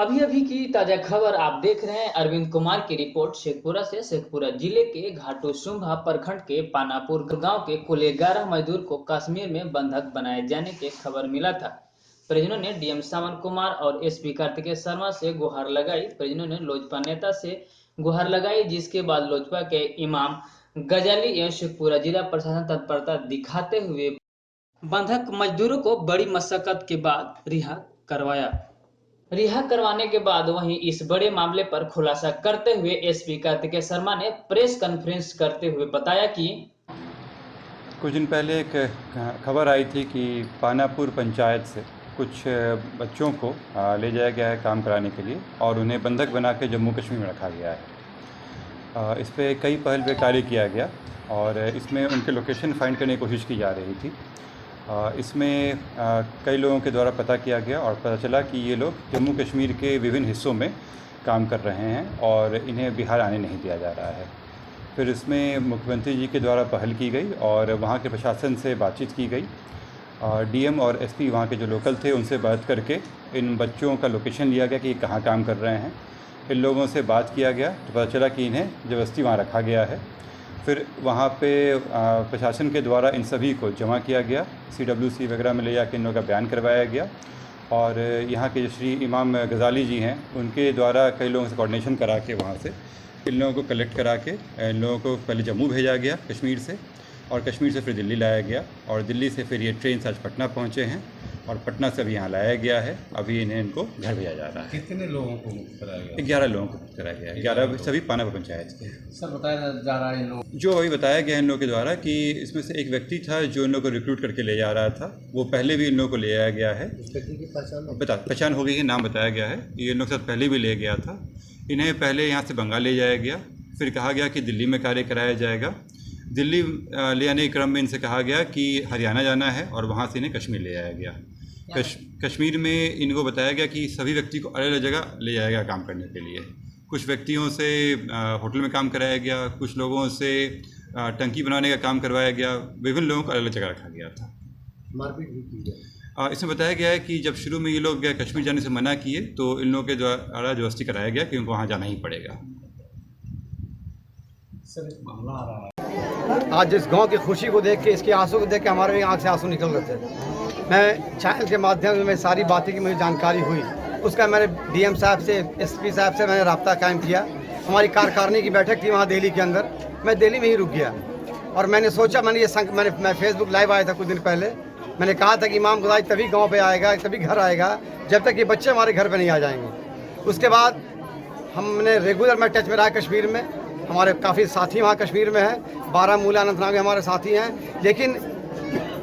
अभी अभी की ताजा खबर आप देख रहे हैं। अरविंद कुमार की रिपोर्ट शेखपुरा से। शेखपुरा जिले के घाटू शुंभा प्रखंड के पानापुर गांव के कुल 11 मजदूर को कश्मीर में बंधक बनाए जाने की खबर मिला था। परिजनों ने डीएम सावन कुमार और एसपी कार्तिकेय शर्मा से गुहार लगाई। परिजनों ने लोजपा नेता से गुहार लगाई, जिसके बाद लोजपा के इमाम गजाली एवं शेखपुरा जिला प्रशासन तत्परता दिखाते हुए बंधक मजदूरों को बड़ी मशक्कत के बाद रिहा करवाने के बाद वहीं इस बड़े मामले पर खुलासा करते हुए एसपी कार्तिकेय शर्मा ने प्रेस कॉन्फ्रेंस करते हुए बताया कि कुछ दिन पहले एक खबर आई थी कि पानापुर पंचायत से कुछ बच्चों को ले जाया गया है काम कराने के लिए और उन्हें बंधक बना के जम्मू कश्मीर में रखा गया है। इस पर कई पहल पे कार्य किया गया और इसमें उनके लोकेशन फाइंड करने की कोशिश की जा रही थी। इसमें कई लोगों के द्वारा पता किया गया और पता चला कि ये लोग जम्मू कश्मीर के विभिन्न हिस्सों में काम कर रहे हैं और इन्हें बिहार आने नहीं दिया जा रहा है। फिर इसमें मुख्यमंत्री जी के द्वारा पहल की गई और वहाँ के प्रशासन से बातचीत की गई। डीएम और एसपी वहाँ के जो लोकल थे उनसे बात करके इन बच्चों का लोकेशन लिया गया कि ये कहाँ काम कर रहे हैं। इन लोगों से बात किया गया तो पता चला कि इन्हें ज़बरदस्ती वहाँ रखा गया है। फिर वहाँ पे प्रशासन के द्वारा इन सभी को जमा किया गया, CWC वगैरह में ले जाकर इन लोगों का बयान करवाया गया और यहाँ के जो श्री इमाम गजाली जी हैं उनके द्वारा कई लोगों से कोऑर्डिनेशन करा के वहाँ से इन लोगों को कलेक्ट करा के इन लोगों को पहले जम्मू भेजा गया कश्मीर से और कश्मीर से फिर दिल्ली लाया गया और दिल्ली से फिर ये ट्रेन से आज पटना पहुँचे हैं और पटना से अभी यहाँ लाया गया है। अभी इनको घर भेजा जा रहा है। कितने लोगों को मुक्त कराया गया? 11 लोगों को मुक्त कराया गया। 11 सभी पानापुर पंचायत के। सर बताया जा रहा है इन लोग जो अभी बताया गया इन लोगों के द्वारा कि इसमें से एक व्यक्ति था जो इन लोगों को रिक्रूट करके ले जा रहा था। वो पहले भी इन लोगों को ले आया गया है। उस व्यक्ति की पहचान हो गई है, नाम बताया गया है। ये इन लोग के साथ पहले भी ले गया था। इन्हें पहले यहाँ से बंगाल ले जाया गया, फिर कहा गया कि दिल्ली में कार्य कराया जाएगा। दिल्ली ले आने के क्रम में इनसे कहा गया कि हरियाणा जाना है और वहाँ से इन्हें कश्मीर ले आया गया। कश्मीर में इनको बताया गया कि सभी व्यक्ति को अलग अलग जगह ले जाएगा काम करने के लिए। कुछ व्यक्तियों से होटल में काम कराया गया, कुछ लोगों से टंकी बनाने का काम करवाया गया, विभिन्न लोगों को अलग अलग जगह रखा गया था। मारपीट भी की गई। इसमें बताया गया है कि जब शुरू में ये लोग कश्मीर जाने से मना किए तो इन लोगों के द्वारा ज़बरदस्ती कराया गया कि उनको वहाँ जाना ही पड़ेगा। सर एक मामला आ रहा है, आज जिस गांव की खुशी को देख के, इसके आंसू को देख के हमारे भी आँख से आंसू निकल रहे थे। मैं चैनल के माध्यम से सारी बातें की मुझे जानकारी हुई, उसका मैंने डीएम साहब से, एसपी साहब से मैंने रब्ता कायम किया। हमारी कार्यकारिणी की बैठक थी वहाँ दिल्ली के अंदर। मैं दिल्ली में ही रुक गया और मैंने सोचा, मैं फेसबुक लाइव आया था कुछ दिन पहले। मैंने कहा था कि इमाम गजाली तभी गाँव पर आएगा, तभी घर आएगा जब तक ये बच्चे हमारे घर पर नहीं आ जाएंगे। उसके बाद हमने रेगुलर मैं टच में रहा कश्मीर में। हमारे काफ़ी साथी वहाँ कश्मीर में हैं, बारामूला अनंतनाग में हमारे साथी हैं। लेकिन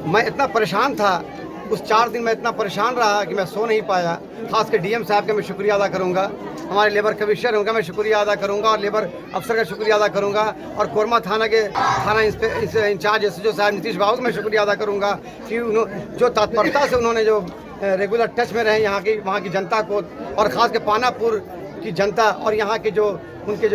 मैं इतना परेशान था, उस 4 दिन में इतना परेशान रहा कि मैं सो नहीं पाया। खास कर डीएम साहब का मैं शुक्रिया अदा करूँगा, हमारे लेबर कमिश्नर उनका मैं शुक्रिया अदा करूँगा और लेबर अफसर का शुक्रिया अदा करूँगा और कोरमा थाना के थाना इंचार्ज एसएचओ साहब नीतीश बाबू का मैं शुक्रिया अदा करूँगा कि जो तत्परता से उन्होंने जो रेगुलर टच में रहे यहाँ की वहाँ की जनता को और ख़ास कर पानापुर की जनता और यहाँ के उनके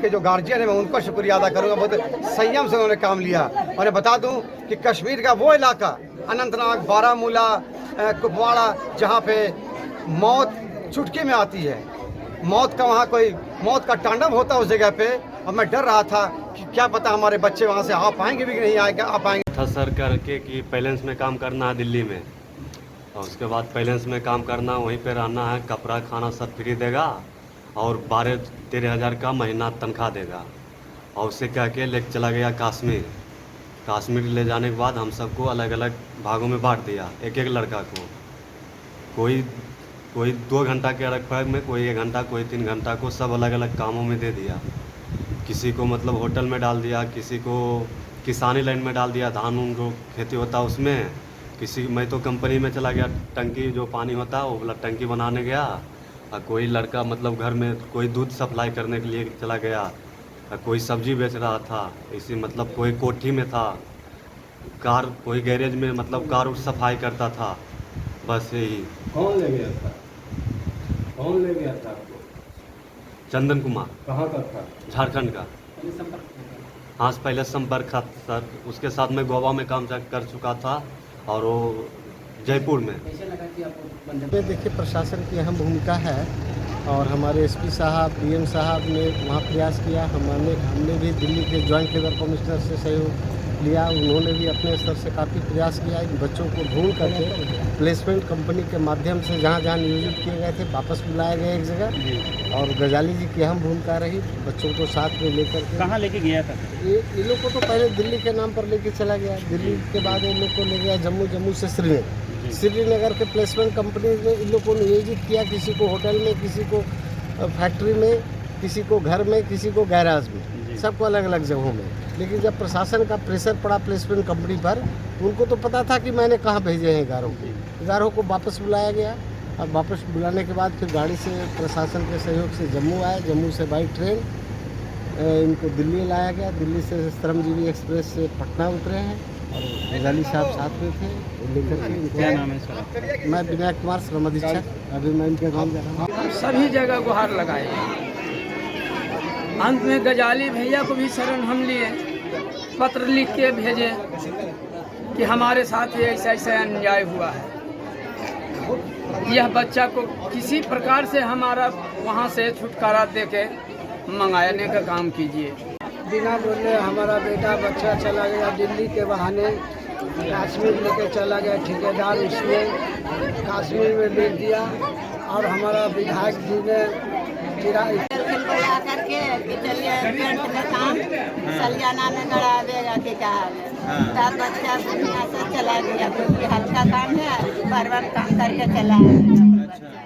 जो गार्जियन है, मैं उनका शुक्रिया अदा करूँगा। बहुत संयम से उन्होंने काम लिया। और मैं बता दूँ कि कश्मीर का वो इलाका अनंतनाग, बारामूला, कुपवाड़ा, जहाँ पे मौत चुटकी में आती है, मौत का तांडव होता है उस जगह पे। और मैं डर रहा था कि क्या पता हमारे बच्चे वहाँ से आ पाएंगे भी कि नहीं आ पाएंगे। था सर करके कि पैलेंस में काम करना है दिल्ली में, और उसके बाद पैलेंस में काम करना, वहीं पे रहना है, कपड़ा खाना सब फ्री देगा और 12-13 हज़ार का महीना तनख्वाह देगा। और उससे कह के लेके चला गया कश्मीर ले जाने के बाद हम सबको अलग अलग भागों में बांट दिया, एक एक लड़का को। कोई 2 घंटा के रकम में, कोई 1 घंटा, कोई 3 घंटा को, सब अलग अलग कामों में दे दिया। किसी को मतलब होटल में डाल दिया, किसी को किसानी लाइन में डाल दिया, धान उनको खेती होता उसमें। मैं तो कंपनी में चला गया, टंकी जो पानी होता है वो वाला टंकी बनाने गया। और कोई लड़का मतलब घर में कोई दूध सप्लाई करने के लिए चला गया, और कोई सब्जी बेच रहा था, इसी मतलब कोई कोठी में था, कोई गैरेज में मतलब कार सफाई करता था। बस यही। कौन ले गया था? कौन ले गया था आपको? चंदन कुमार। कहाँ का था? झारखंड का। हाँ, पहले संपर्क था सर, उसके साथ मैं गोवा में काम कर चुका था और वो जयपुर में। देखिए प्रशासन की अहम भूमिका है और हमारे एसपी साहब, डीएम साहब ने वहाँ प्रयास किया। हमने भी दिल्ली के जॉइंट लेबर कमिश्नर से सहयोग लिया। उन्होंने भी अपने स्तर से काफ़ी प्रयास किया इन बच्चों को ढूंढ करके प्लेसमेंट कंपनी के माध्यम से जहाँ जहाँ नियोजित किए गए थे वापस बुलाए गए एक जगह। और गजाली जी की अहम भूमिका रही बच्चों को साथ में लेकर के। कहाँ लेके गया था? ये लोग को तो पहले दिल्ली के नाम पर लेके चला गया। दिल्ली के बाद इन लोग को ले गया जम्मू, जम्मू से श्रीनगर के प्लेसमेंट कंपनी में इन लोग को नियोजित किया। किसी को होटल में, किसी को फैक्ट्री में, किसी को घर में, किसी को गैराज में, सबको अलग अलग जगहों में। लेकिन जब प्रशासन का प्रेशर पड़ा प्लेसमेंट कंपनी पर, उनको तो पता था कि मैंने कहाँ भेजे हैं 11 को वापस बुलाया गया। अब वापस बुलाने के बाद फिर गाड़ी से प्रशासन के सहयोग से जम्मू आए। जम्मू से बाई ट्रेन इनको दिल्ली लाया गया। दिल्ली से श्रमजीवी एक्सप्रेस से पटना उतरे हैं और गजाली साहब साथ में थे। लेकर के इनको, क्या नाम है सर? मैं विनायक कुमार, श्रम अधीक्षक। अभी मैं इनके गाँव जा रहा हूँ। सभी जगह गुहार लगाए। अंत में गजाली भैया को भी शरण हम लिए, पत्र लिख के भेजे कि हमारे साथ ये ऐसा ऐसा अन्याय हुआ है। यह बच्चा को किसी प्रकार से हमारा वहाँ से छुटकारा देके मंगाने का काम कीजिए। बिना बोले हमारा बेटा बच्चा चला गया दिल्ली के बहाने, कश्मीर लेके चला गया ठेकेदार। उसने कश्मीर में बेच दिया और हमारा विधायक जी ने करके चलिए पेंट में काम सलियाना में गड़ा देगा कि क्या तब बच्चा यहाँ से चला गया, क्योंकि हल्का काम है, बार बार काम करके चला है।